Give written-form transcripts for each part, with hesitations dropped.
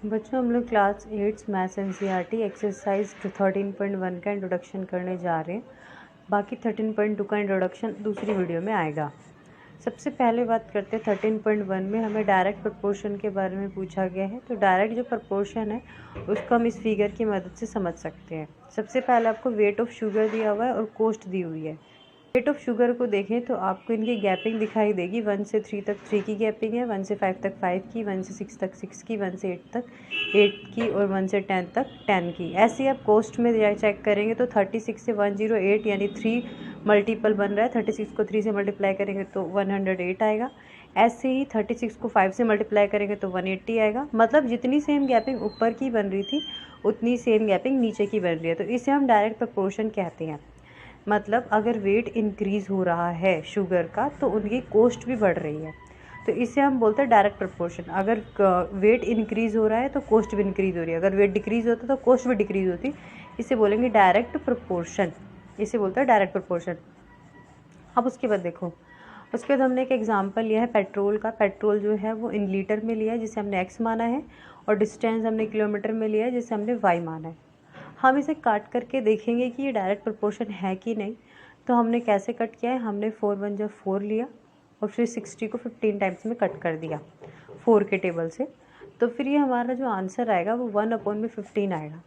बच्चों हम लोग क्लास 8 मैथ्स एनसीईआरटी एक्सरसाइज 13.1 का इंट्रोडक्शन करने जा रहे हैं। बाकी 13.2 का इंट्रोडक्शन दूसरी वीडियो में आएगा। सबसे पहले बात करते हैं 13.1 में हमें डायरेक्ट प्रपोर्शन के बारे में पूछा गया है। तो डायरेक्ट जो प्रपोर्शन है उसको हम इस फिगर की मदद से समझ सकते हैं। सबसे पहले आपको वेट ऑफ शुगर दिया हुआ है और कॉस्ट दी हुई है। वेट ऑफ शुगर को देखें तो आपको इनकी गैपिंग दिखाई देगी। 1 से 3 तक 3 की गैपिंग है, 1 से 5 तक 5 की, 1 से 6 तक 6 की, 1 से 8 तक 8 की और 1 से 10 तक 10 की। ऐसे ही आप कॉस्ट में चेक करेंगे तो 36 से 108 यानी 3 मल्टीपल बन रहा है। 36 को 3 से मल्टीप्लाई करेंगे तो 108 आएगा। ऐसे ही 36 को 5 से मल्टीप्लाई करेंगे तो 180 आएगा। मतलब जितनी सेम गैपिंग ऊपर की बन रही थी उतनी सेम गैपिंग नीचे की बन रही है। तो इसे हम डायरेक्ट प्रपोर्शन कहते हैं। मतलब अगर वेट इंक्रीज़ हो रहा है शुगर का तो उनकी कॉस्ट भी बढ़ रही है। तो इसे हम बोलते हैं डायरेक्ट प्रपोर्शन। अगर वेट इंक्रीज़ हो रहा है तो कॉस्ट भी इंक्रीज़ हो रही है, अगर वेट डिक्रीज़ होता तो कॉस्ट भी डिक्रीज़ होती। इसे बोलेंगे डायरेक्ट प्रपोर्शन, इसे बोलते हैं डायरेक्ट प्रपोर्शन। अब उसके बाद देखो, उसके बाद हमने एक एग्जांपल लिया है पेट्रोल का। पेट्रोल जो है वो इन लीटर में लिया है जिसे हमने एक्स माना है, और डिस्टेंस हमने किलोमीटर में लिया है जिसे हमने वाई माना है। हम इसे काट करके देखेंगे कि ये डायरेक्ट प्रपोर्शन है कि नहीं। तो हमने कैसे कट किया है, हमने 4 1 जा 4 लिया और फिर 60 को 15 टाइम्स में कट कर दिया 4 के टेबल से। तो फिर ये हमारा जो आंसर आएगा वो 1/15 आएगा।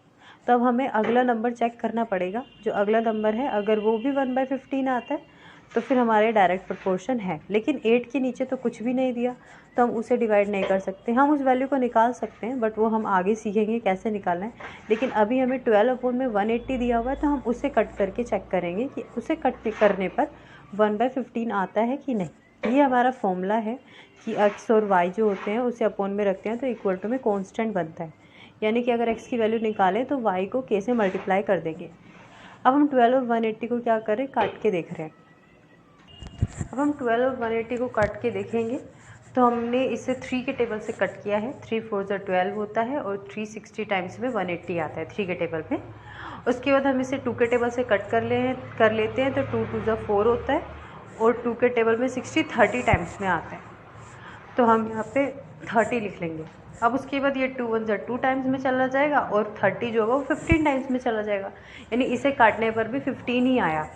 तो अब हमें अगला नंबर चेक करना पड़ेगा। जो अगला नंबर है अगर वो भी 1/15 आता है तो फिर हमारे डायरेक्ट प्रपोर्शन है। लेकिन 8 के नीचे तो कुछ भी नहीं दिया तो हम उसे डिवाइड नहीं कर सकते। हम उस वैल्यू को निकाल सकते हैं बट वो हम आगे सीखेंगे कैसे निकालना है। लेकिन अभी हमें 12/180 दिया हुआ है तो हम उसे कट करके चेक करेंगे कि उसे कट करने पर 1/15 आता है कि नहीं। ये हमारा फॉर्मूला है कि एक्स और वाई जो होते हैं उसे अपोन में रखते हैं तो इक्वल टू में कॉन्स्टेंट बनता है। यानी कि अगर एक्स की वैल्यू निकालें तो वाई को के से मल्टीप्लाई कर देंगे। अब हम 12 और 180 को क्या करें, काट के देख रहे हैं। अब हम 12 और 180 को काट के देखेंगे तो हमने इसे 3 के टेबल से कट किया है। 3 4 जा 12 होता है और 360 टाइम्स में 180 आता है 3 के टेबल पे। उसके बाद हम इसे 2 के टेबल से कट कर लेते हैं तो 2 2 जा 4 होता है और 2 के टेबल में 60 30 टाइम्स में आता है। तो हम यहाँ पे 30 लिख लेंगे। अब उसके बाद ये 2 1 जा 2 टाइम्स में चला जाएगा और 30 जो होगा वो 15 टाइम्स में चला जाएगा। यानी इसे काटने पर भी 15 ही आया।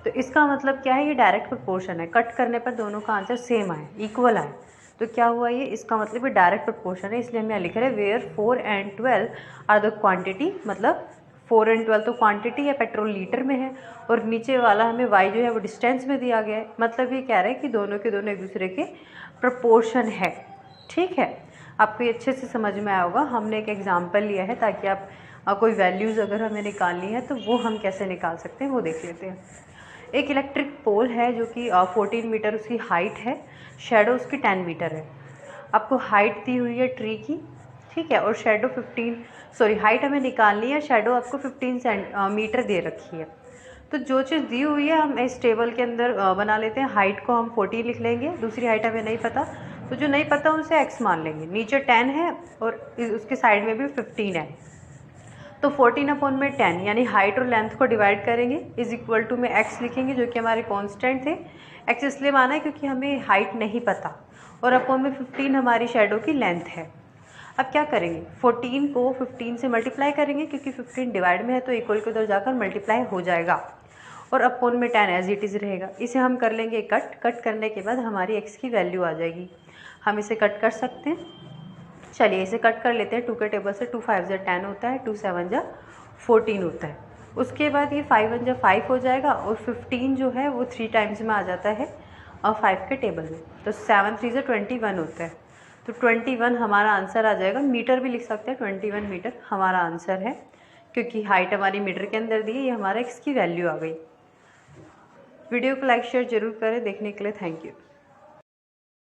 तो इसका मतलब क्या है, ये डायरेक्ट प्रपोर्शन है। कट करने पर दोनों का आंसर सेम आए, इक्वल आए। तो क्या हुआ ये, इसका मतलब ये डायरेक्ट प्रपोर्शन है। इसलिए हम यहाँ लिख रहे हैं where 4 and 12 are the quantity. मतलब 4 and 12 तो क्वांटिटी है, पेट्रोल लीटर में है, और नीचे वाला हमें वाई जो है वो डिस्टेंस में दिया गया है। मतलब ये कह रहे हैं कि दोनों के दोनों एक दूसरे के प्रपोर्शन है। ठीक है, आपको ये अच्छे से समझ में आया होगा। हमने एक एग्जाम्पल लिया है ताकि आप कोई वैल्यूज़ अगर हमें निकालनी है तो वो हम कैसे निकाल सकते हैं वो देख लेते हैं। एक इलेक्ट्रिक पोल है जो कि 14 मीटर उसकी हाइट है, शेडो उसकी 10 मीटर है। आपको हाइट दी हुई है ट्री की, ठीक है, और शेडो हाइट हमें निकालनी है, शेडो आपको 15 मीटर दे रखी है। तो जो चीज़ दी हुई है हम इस टेबल के अंदर बना लेते हैं। हाइट को हम 14 लिख लेंगे, दूसरी हाइट हमें नहीं पता तो जो नहीं पता उसे x मान लेंगे। नीचे 10 है और उसके साइड में भी 15 है। तो 14/10 यानी हाइट और लेंथ को डिवाइड करेंगे, इज इक्वल टू में x लिखेंगे जो कि हमारे कांस्टेंट थे। x इसलिए माना है क्योंकि हमें हाइट नहीं पता, और अपॉन में 15 हमारी शेडो की लेंथ है। अब क्या करेंगे, 14 को 15 से मल्टीप्लाई करेंगे क्योंकि 15 डिवाइड में है तो इक्वल के उधर जाकर मल्टीप्लाई हो जाएगा, और अपॉन में 10 एज इट इज़ रहेगा। इसे हम कर लेंगे कट करने के बाद हमारी x की वैल्यू आ जाएगी। हम इसे कट कर सकते हैं। चलिए इसे कट कर लेते हैं। 2 के टेबल से 2 5 जा 10 होता है, 2 7 जा 14 होता है। उसके बाद ये 5 1 जा 5 हो जाएगा और 15 जो है वो 3 टाइम्स में आ जाता है और 5 के टेबल में। तो 7 3 जा 21 होता है। तो 21 हमारा आंसर आ जाएगा। मीटर भी लिख सकते हैं, 21 मीटर हमारा आंसर है क्योंकि हाइट हमारी मीटर के अंदर दी है। ये हमारा x की वैल्यू आ गई। वीडियो को लाइक शेयर जरूर करें। देखने के लिए थैंक यू।